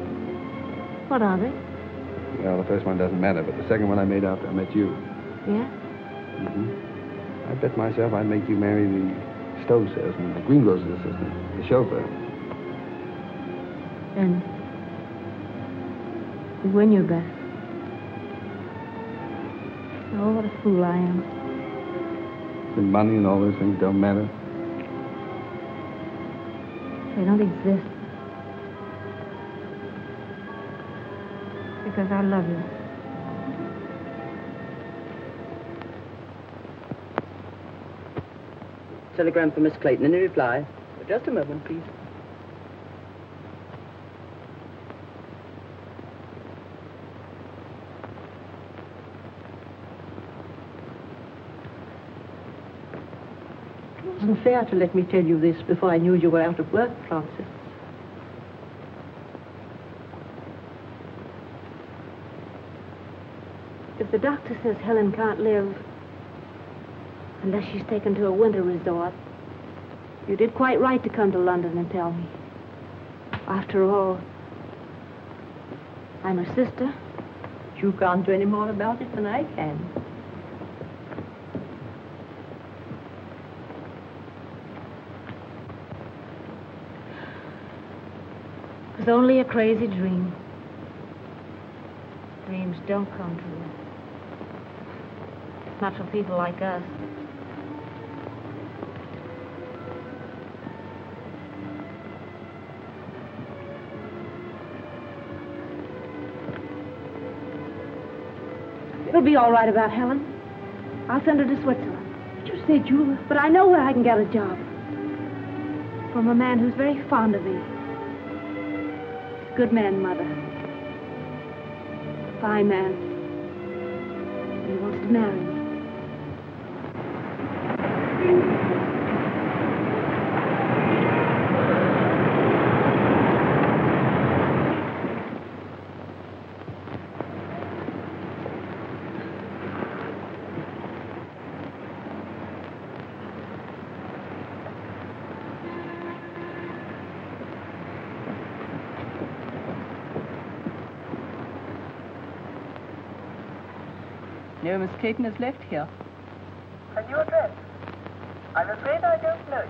S9: What are they?
S1: Well, the first one doesn't matter, but the second one I made after I met you.
S9: Yeah?
S1: Mm-hmm. I bet myself I'd make you marry the stove salesman, the greengrocer's assistant, the chauffeur.
S9: And you win your bet. Oh, what a fool I am.
S1: The money and all those things don't matter.
S9: They don't exist. Because I love you.
S12: Telegram for Miss Clayton. Any reply? Just a moment, please. It wasn't fair to let me tell you this before I knew you were out of work, Francis.
S9: If the doctor says Helen can't live unless she's taken to a winter resort, you did quite right to come to London and tell me. After all, I'm her sister.
S12: You can't do any more about it than I can.
S9: It was only a crazy dream. Dreams don't come true. Not for people like us. It'll be all right about Helen. I'll send her to Switzerland.
S12: But you said you were...
S9: But I know where I can get a job. From a man who's very fond of me. Good man, Mother. Fine man. He wants to marry me.
S12: No, Miss Clayton has left here.
S13: A new address? I'm afraid I don't know it.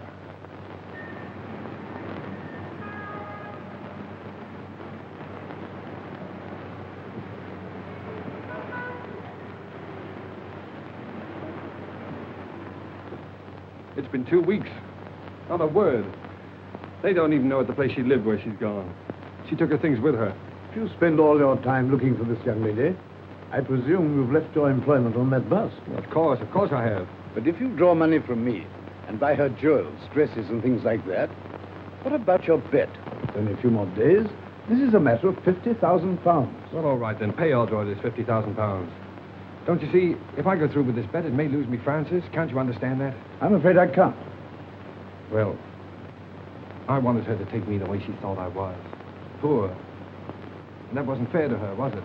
S1: It's been 2 weeks. Not a word. They don't even know at the place she lived where she's gone. She took her things with her.
S5: If you spend all your time looking for this young lady, I presume you've left your employment on that bus.
S1: Well, of course I have.
S5: But if you draw money from me and buy her jewels, dresses, and things like that, what about your bet? Only a few more days. This is a matter of £50,000.
S1: Well, all right, then. Pay Audra this £50,000. Don't you see, if I go through with this bet, it may lose me Francis. Can't you understand that?
S5: I'm afraid I can't.
S1: Well, I wanted her to take me the way she thought I was. Poor. And that wasn't fair to her, was it?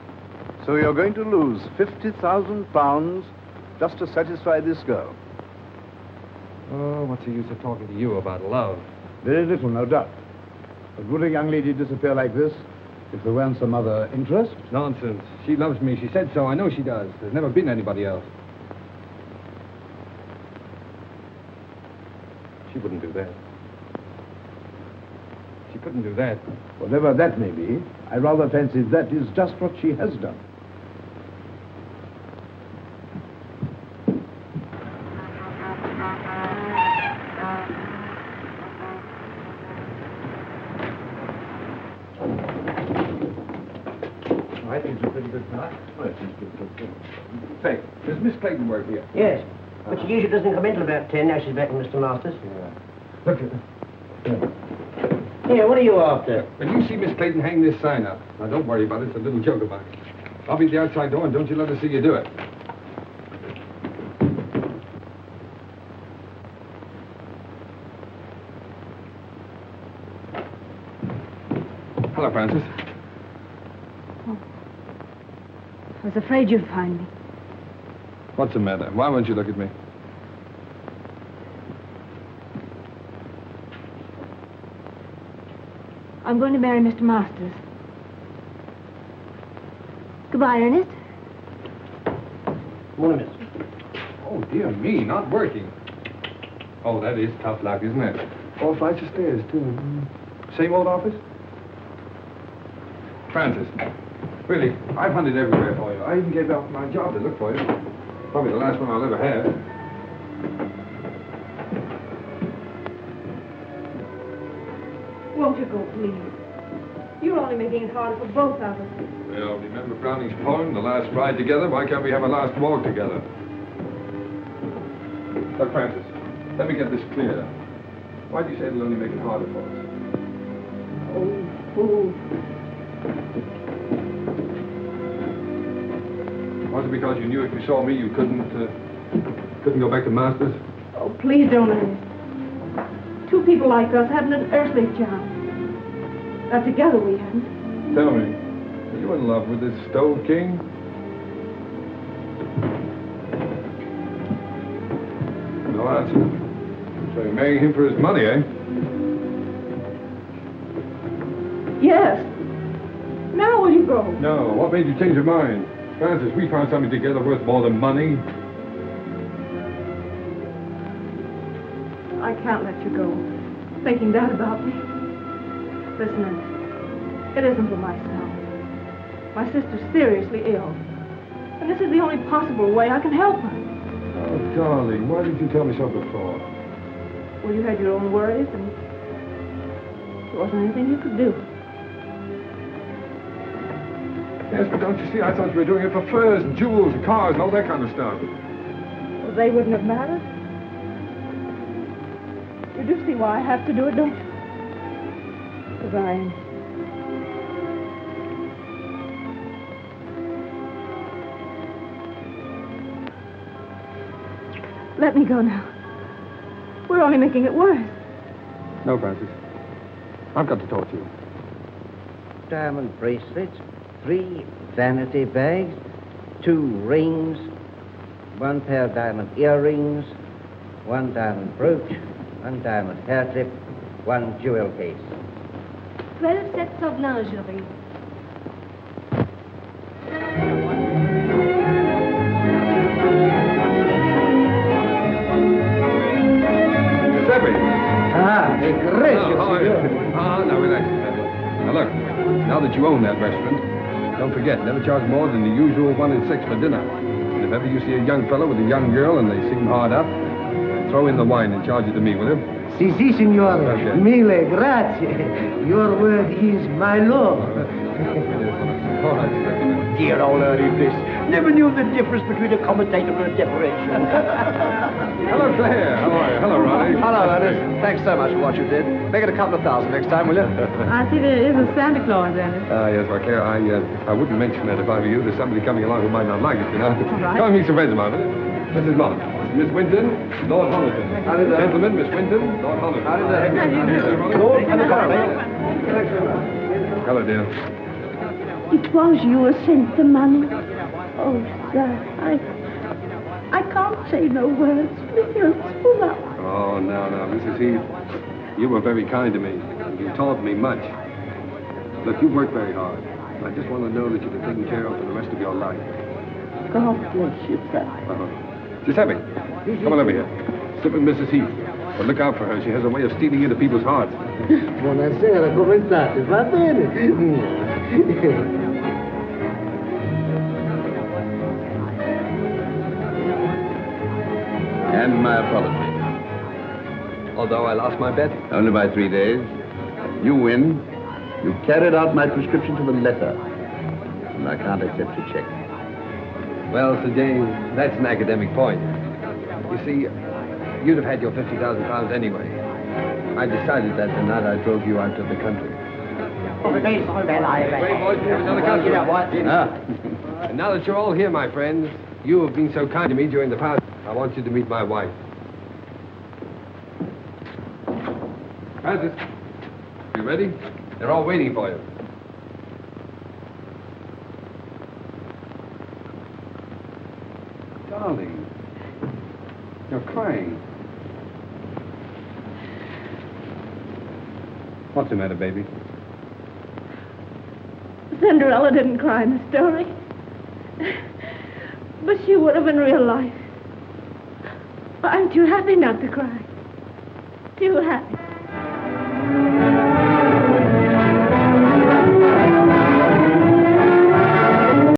S5: So you're going to lose £50,000 just to satisfy this girl?
S1: Oh, what's the use of talking to you about love?
S5: Very little, no doubt. But would a young lady disappear like this if there weren't some other interest?
S1: Nonsense. She loves me. She said so. I know she does. There's never been anybody else. She wouldn't do that. She couldn't do that.
S5: Whatever that may be, I rather fancy that is just what she has done.
S1: I think it's a pretty good start. Well, it's good. Say, does Miss Clayton work here?
S2: Yes, but she usually doesn't come in till about 10. Now she's back with Mr. Masters.
S1: Yeah. Look at her.
S2: Here, what are you after?
S1: When you see Miss Clayton hang this sign up, now don't worry about it. It's a little joke about it. I'll be at the outside door, and don't you let her see you do it. Hello, Francis.
S9: I was afraid you'd find me.
S1: What's the matter? Why won't you look at me?
S9: I'm going to marry Mr. Masters. Goodbye, Ernest.
S2: Morning, miss.
S1: Oh, dear me, not working. Oh, that is tough luck, isn't it? 4 flights of stairs, too. Same old office? Francis, really, I've hunted everywhere for you. I even gave up my job to look for you. Probably the last one I'll ever have.
S9: Won't you go, please? You're only making it harder for both of us.
S1: Well, remember Browning's poem, The Last Ride Together? Why can't we have a last walk together? Look, Francis, let me get this clear. Why do you say it'll only make it harder for us? Was it because you knew if you saw me you couldn't go back to Masters?
S9: Oh, please don't, Ernest. Two people like us haven't an earthly chance. Not together we haven't.
S1: Tell me, are you in love with this Stove King? No answer. So you're marrying him for his money, eh?
S9: Yes. Now will you go?
S1: No. What made you change your mind? Francis, we found something together worth more than money.
S9: I can't let you go, thinking that about me. Listen, Ernest, it isn't for myself. My sister's seriously ill, and this is the only possible way I can help her.
S1: Oh, darling, why didn't you tell me so before?
S9: Well, you had your own worries, and there wasn't anything you could do.
S1: Yes, but don't you see, I thought you were doing it for furs and jewels and cars and all that kind of stuff.
S9: Well, they wouldn't have mattered. You do see why I have to do it, don't you? Goodbye, Ernest. Let me go now. We're only making it worse.
S1: No, Francis. I've got to talk to you.
S2: Diamond bracelets, 3 vanity bags, 2 rings, 1 pair of diamond earrings, 1 diamond brooch, 1 diamond hair clip, 1 jewel case.
S4: 12 sets of lingerie.
S1: Now relax. Now look, now that you own that restaurant, don't forget, never charge more than the usual 1 and 6 for dinner. And if ever you see a young fellow with a young girl and they seem hard up, throw in the wine and charge it to me, will you?
S2: Si, signore.
S10: Okay.
S2: Mille grazie. Your word is my law.
S10: All right.
S2: Dear old Ernie Bliss. Never knew the difference between a commentator and a decoration.
S10: Hello, Claire. How are you? Hello, Ronnie.
S14: Hello, Ernest. Thanks so much for what you did. Make it a couple of thousand next time, will you?
S9: I see there is a Santa Claus, Ernest.
S10: Yes, well, Claire, I wouldn't mention that if I were you. There's somebody coming along who might not like it, you know.
S9: All right.
S10: Come and meet some friends of mine, will you? Mrs. Mott. Miss Winton, Lord Homerton. Gentlemen, Miss Winton, Lord Homerton.
S2: Lord, and the
S10: Hello, dear.
S6: It was you who sent the money. Oh, sir, I can't say no words. My throat's full up.
S10: Oh, no, Mrs. Heath. You were very kind to me. You taught me much. Look, you've worked very hard. I just want to know that you've been taken care of for the rest of your life.
S6: God bless you, sir.
S10: Giuseppe, come on over here. Sit with Mrs. Heath. But look out for her. She has a way of stealing into people's hearts.
S2: Buonasera, come state? Va bene?
S5: And my apology.
S10: Although I lost my bet.
S5: Only by 3 days. You win. You carried out my prescription to the letter. And I can't accept your check.
S10: Well, Sir James, that's an academic point. You see, you'd have had your £50,000 anyway. I decided that the night I drove you out to the country.
S2: Great
S10: voice from another country. And now that you're all here, my friends, you have been so kind to me during the past, I want you to meet my wife. Francis, you ready? They're all waiting for you. Darling, you're crying. What's the matter, baby?
S9: Cinderella didn't cry in the story. But she would have in real life. I'm too happy not to cry. Too happy.